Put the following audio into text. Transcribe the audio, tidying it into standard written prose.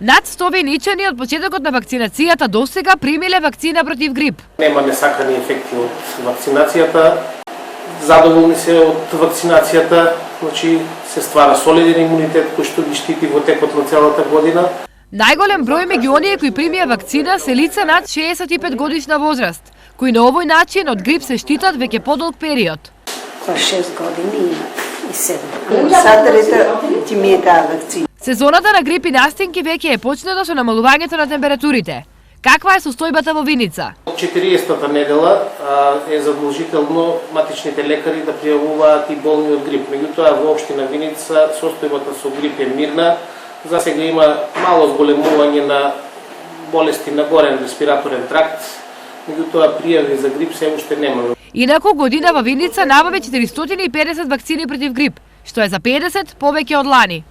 Над 100 виничани од почетокот на вакцинацијата досега примиле вакцина против грип. Нема несакани ефекти од вакцинацијата. Задоволни се од вакцинацијата, значи се ствара солиден имунитет кој што ги штити во текот на целата година. Најголем број меѓу оние кои примија вакцина се лица над 65 годишна возраст, кои на овој начин од грип се штитат веќе подолг период. 6 години и 7. Садрета ти ми е таа вакцина. Сезоната на грип и настинки веќе е почната со намалувањето на температурите. Каква е состојбата во Виница? Од 40-та недела е задолжително матичните лекари да пријавуваат и болни од грип. Меѓутоа во општина Виница состојбата со грип е мирна. За сега има мало зголемување на болести на горен респираторен тракт. Меѓутоа пријави за грип се уште нема. Инаку година во Виница набави 450 вакцини против грип, што е за 50 повеќе од лани.